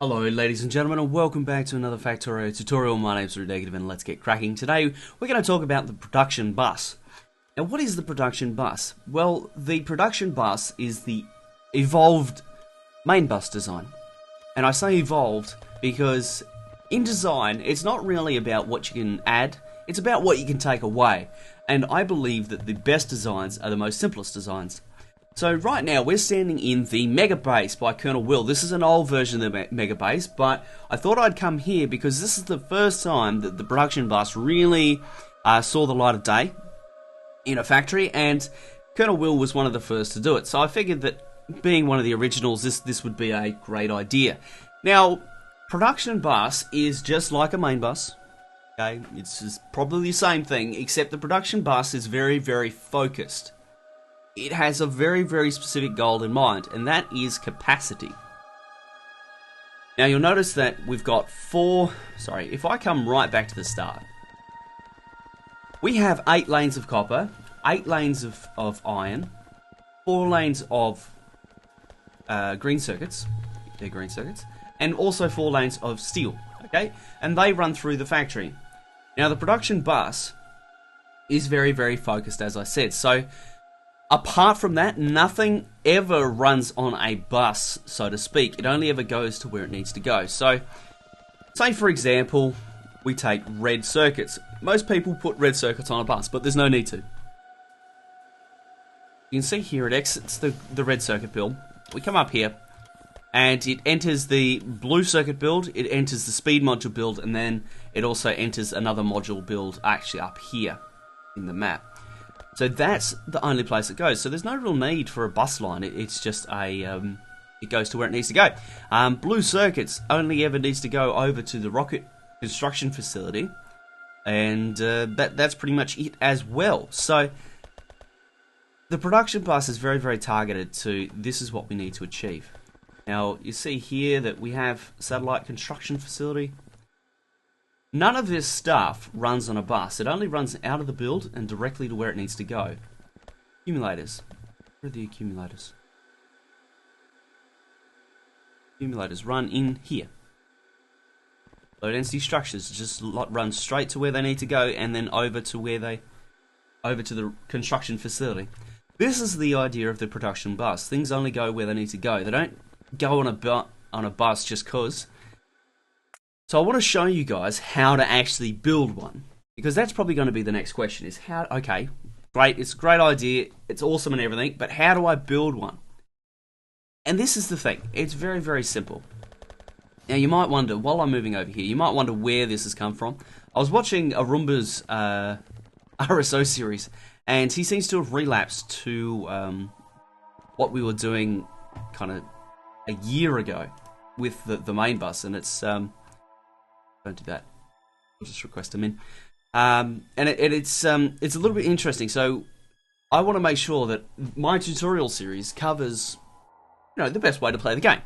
Hello ladies and gentlemen, and welcome back to another Factorio tutorial. My name's Negative and let's get cracking. Today we're going to talk about the production bus. Now what is the production bus? Well, the production bus is the evolved main bus design. And I say evolved because in design it's not really about what you can add, it's about what you can take away. And I believe that the best designs are the most simplest designs. So right now we're standing in the Mega Base by Colonel Will. This is an old version of the Mega Base, but I thought I'd come here because this is the first time that the production bus really saw the light of day in a factory, and Colonel Will was one of the first to do it. So I figured that being one of the originals, this would be a great idea. Now, production bus is just like a main bus. Okay, it's just probably the same thing, except the production bus is very, very focused. It has a very, very specific goal in mind, and that is capacity. Now you'll notice that we've got if I come right back to the start, we have 8 lanes of copper, 8 lanes of iron, 4 lanes of green circuits, they're green circuits, and also 4 lanes of steel, okay? And they run through the factory. Now the production bus is very, very focused, as I said, so apart from that, nothing ever runs on a bus, so to speak. It only ever goes to where it needs to go. So, say for example, we take red circuits. Most people put red circuits on a bus, but there's no need to. You can see here it exits the red circuit build. We come up here, and it enters the blue circuit build, it enters the speed module build, and then it also enters another module build actually up here in the map. So that's the only place it goes. So there's no real need for a bus line. It's just it goes to where it needs to go. Blue circuits only ever needs to go over to the rocket construction facility, and that's pretty much it as well. So the production bus is very, very targeted to this is what we need to achieve. Now you see here that we have satellite construction facility. None of this stuff runs on a bus. It only runs out of the build and directly to where it needs to go. Accumulators. Where are the accumulators? Accumulators run in here. Low density structures just run straight to where they need to go and then over to the construction facility. This is the idea of the production bus. Things only go where they need to go. They don't go on a bus just cause. So I want to show you guys how to actually build one, because that's probably going to be the next question is how, okay, great, it's a great idea, it's awesome and everything, but how do I build one? And this is the thing, it's very, very simple. Now you might wonder, while I'm moving over here, you might wonder where this has come from. I was watching Arumba's RSO series, and he seems to have relapsed to what we were doing kind of a year ago with the main bus, and it's... don't do that. I'll just request them in. And it's a little bit interesting. So I want to make sure that my tutorial series covers, the best way to play the game.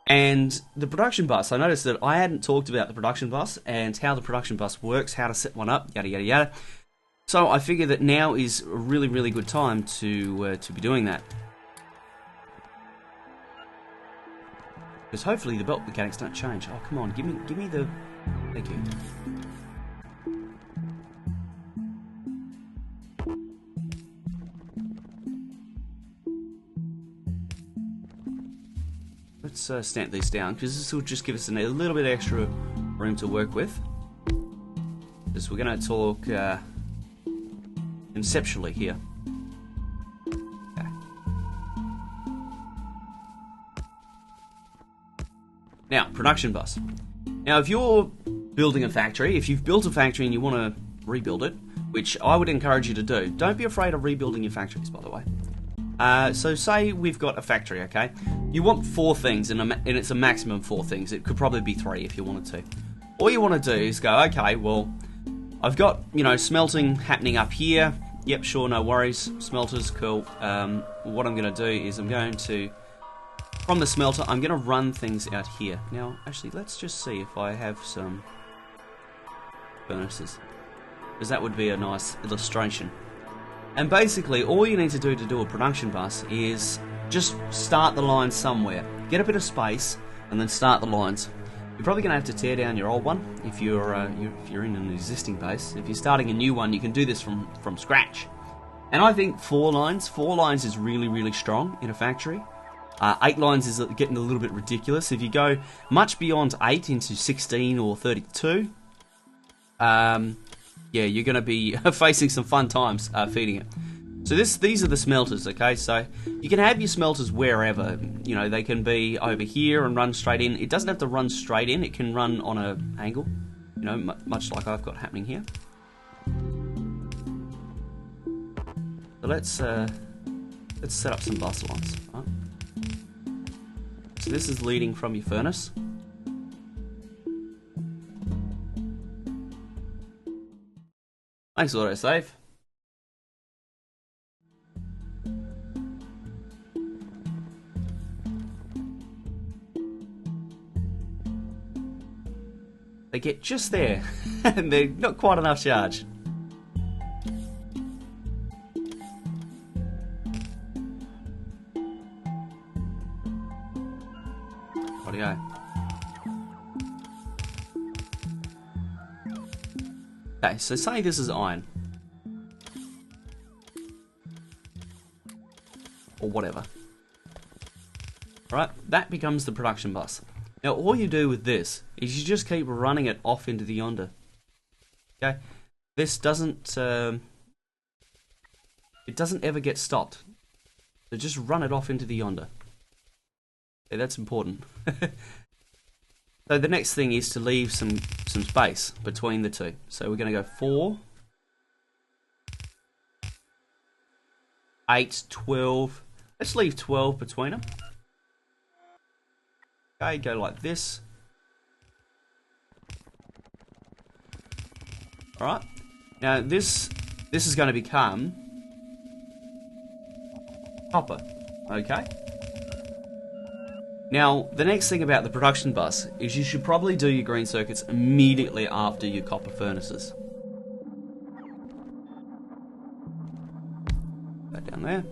And the production bus, I noticed that I hadn't talked about the production bus and how the production bus works, how to set one up, yada yada yada. So I figure that now is a really, really good time to be doing that. Because hopefully the belt mechanics don't change. Oh, come on, give me the... Thank you. Let's stamp these down, because this will just give us a little bit extra room to work with. Because we're going to talk conceptually here. Okay. Now, production bus. Now, if you're building a factory, if you've built a factory and you want to rebuild it, which I would encourage you to do, don't be afraid of rebuilding your factories, by the way. So say we've got a factory, okay? You want 4 things, and it's a maximum 4 things. It could probably be 3 if you wanted to. All you want to do is go, okay, well, I've got, smelting happening up here. Yep, sure, no worries. Smelters, cool. What I'm going to do is I'm going to... From the smelter, I'm going to run things out here. Now, actually, let's just see if I have some furnaces, because that would be a nice illustration. And basically, all you need to do a production bus is just start the line somewhere. Get a bit of space, and then start the lines. You're probably going to have to tear down your old one if you're in an existing base. If you're starting a new one, you can do this from scratch. And I think 4 lines is really strong in a factory. 8 lines is getting a little bit ridiculous. If you go much beyond 8 into 16 or 32, yeah, you're going to be facing some fun times feeding it. So these are the smelters, okay? So you can have your smelters wherever. You know, they can be over here and run straight in. It doesn't have to run straight in. It can run on an angle, you know, much like I've got happening here. So let's set up some bus lines. Right? So this is leading from your furnace. Thanks, autosave. They get just there, and they're not quite enough charge. Rightio. Okay, so say this is iron. Or whatever. Right, that becomes the production bus. Now all you do with this is you just keep running it off into the yonder. Okay? This doesn't it doesn't ever get stopped. So just run it off into the yonder. Okay, that's important. So the next thing is to leave some space between the two. So we're going to go 4, 8, 12. Let's leave 12 between them. Okay, go like this. Alright. Now this is going to become copper. Okay. Now, the next thing about the production bus is you should probably do your green circuits immediately after your copper furnaces. That down there.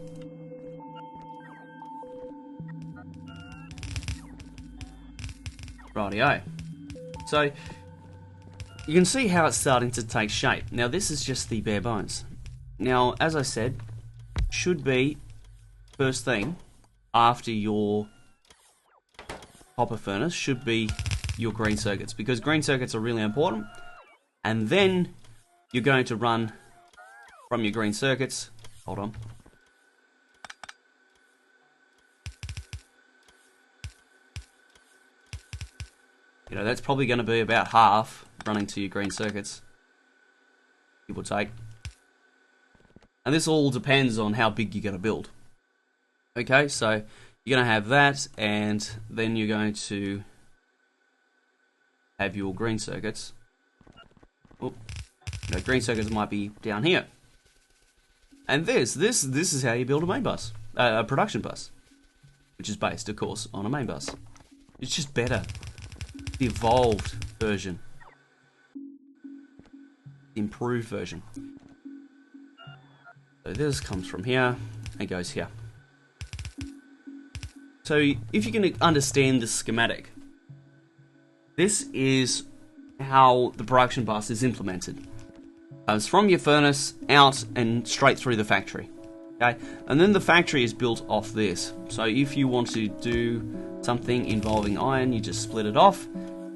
Rightio. So, you can see how it's starting to take shape. Now, this is just the bare bones. Now, as I said, should be first thing after your copper furnace should be your green circuits, because green circuits are really important. And then you're going to run from your green circuits. Hold on. You know, that's probably going to be about half running to your green circuits, give or take. And this all depends on how big you're going to build. Okay, so you're going to have that, and then you're going to have your green circuits. Oh, you know, green circuits might be down here. And this is how you build a main bus, a production bus, which is based, of course, on a main bus. It's just better, the evolved version, the improved version. So this comes from here and goes here. So if you can understand the schematic, this is how the production bus is implemented. It's from your furnace out and straight through the factory. Okay, and then the factory is built off this. So if you want to do something involving iron, you just split it off.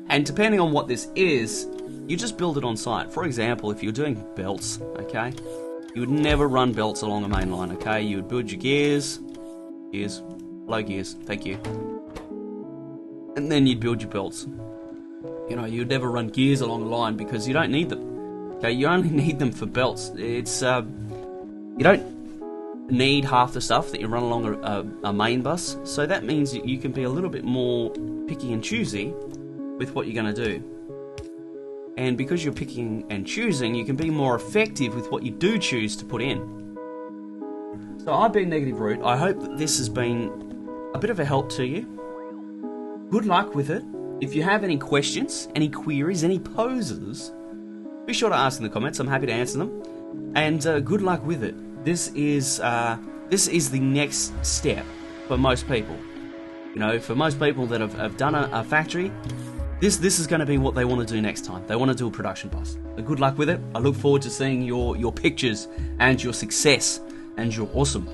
And depending on what this is, you just build it on site. For example, if you're doing belts, okay, you would never run belts along a main line, okay? You would build your gears, low gears, thank you. And then you'd build your belts. You know, you'd never run gears along the line because you don't need them. Okay, you only need them for belts. It's you don't need half the stuff that you run along a main bus. So that means that you can be a little bit more picky and choosy with what you're going to do. And because you're picking and choosing, you can be more effective with what you do choose to put in. So I've been Negative Root. I hope that this has been a bit of a help to you. Good luck with it. If you have any questions, any queries, any poses, be sure to ask in the comments. I'm happy to answer them. And good luck with it. This is the next step for most people. You know, for most people that have done a factory, this is going to be what they want to do next time. They want to do a production bus. So good luck with it. I look forward to seeing your pictures and your success, and you're awesome.